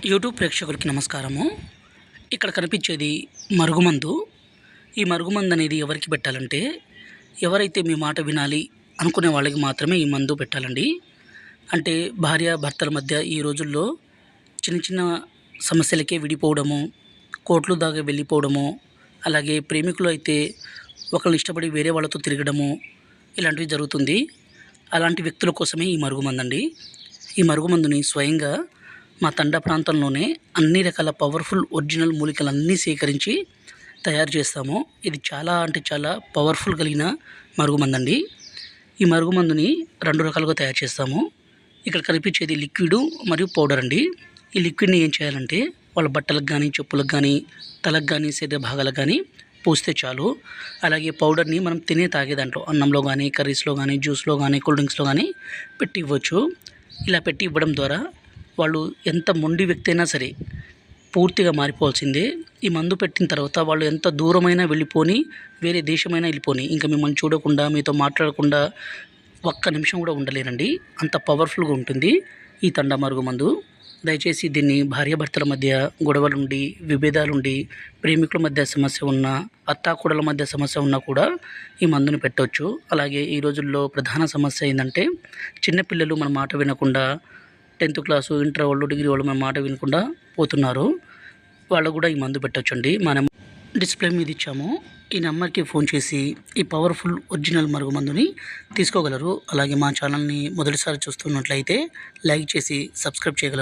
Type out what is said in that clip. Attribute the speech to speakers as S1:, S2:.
S1: YouTube ప్రేక్షకులకి నమస్కారము. ఇక్కడ కనిపించేది మరుగుమందు. ఈ మరుగుమందు అనేది ఎవరికి పెట్టాలంటే, ఎవరైతే మీ మాట వినాలి అనుకునే వాళ్ళకి మాత్రమే ఈ మందు పెట్టాలండి. అంటే భార్య భర్తల మధ్య ఈ రోజుల్లో చిన్న చిన్న సమస్యలకే విడిపోవడము, కోర్టుల దాకా వెళ్ళిపోవడము, అలాగే ప్రేమికులు అయితే ఒకరిని ఇష్టపడి వేరే వాళ్ళతో తిరగడము, ఇలాంటివి జరుగుతుంది. అలాంటి వ్యక్తుల కోసమే ఈ మరుగుమందండి. ఈ మరుగుమందుని స్వయంగా మా తండా ప్రాంతంలోనే అన్ని రకాల పవర్ఫుల్ ఒరిజినల్ మూలికలన్నీ సేకరించి తయారు చేస్తాము. ఇది చాలా అంటే చాలా పవర్ఫుల్ కలిగిన మరుగుమందండి. ఈ మరుగుమందుని 2 రకాలుగా తయారు చేస్తాము. ఇక్కడ కనిపించేది లిక్విడ్ మరియు పౌడర్ అండి. ఈ లిక్విడ్ని ఏం చేయాలంటే వాళ్ళ బట్టలకు కానీ, చెప్పులకు కానీ, తలకు కానీ, శరీర భాగాలకు కానీ పూస్తే చాలు. అలాగే పౌడర్ని మనం తాగే దాంట్లో అన్నంలో కానీ, కర్రీస్లో కానీ, జ్యూస్లో కానీ, కూల్ డ్రింక్స్లో కానీ పెట్టి ఇవ్వచ్చు. ఇలా పెట్టి ఇవ్వడం ద్వారా వాళ్ళు ఎంత మొండి వ్యక్తి అయినా సరే పూర్తిగా మారిపోవాల్సిందే. ఈ మందు పెట్టిన తర్వాత వాళ్ళు ఎంత దూరమైనా వెళ్ళిపోని, వేరే దేశమైనా వెళ్ళిపోని, ఇంకా మిమ్మల్ని చూడకుండా, మీతో మాట్లాడకుండా ఒక్క నిమిషం కూడా ఉండలేరండి. అంత పవర్ఫుల్గా ఉంటుంది ఈ తండా మరుగుమందు. దయచేసి దీన్ని భార్యాభర్తల మధ్య గొడవలుండి, విభేదాలుండి, ప్రేమికుల మధ్య సమస్య ఉన్నా, అత్తాకోడల మధ్య సమస్య ఉన్నా కూడా ఈ మందుని పెట్టవచ్చు. అలాగే ఈ రోజుల్లో ప్రధాన సమస్య ఏంటంటే చిన్నపిల్లలు మన మాట వినకుండా 10th క్లాసు, ఇంటర్ వాళ్ళు, డిగ్రీ వాళ్ళు మన మాట వినకుండా పోతున్నారు. వాళ్ళకు కూడా ఈ మందు పెట్టొచ్చండి. మనం డిస్ప్లే మీద ఇచ్చాము. ఈ నెంబర్కి ఫోన్ చేసి ఈ పవర్ఫుల్ ఒరిజినల్ మరుగుమందుని తీసుకోగలరు. అలాగే మా ఛానల్ని మొదటిసారి చూస్తున్నట్లయితే లైక్ చేసి సబ్స్క్రైబ్ చేయగలరు.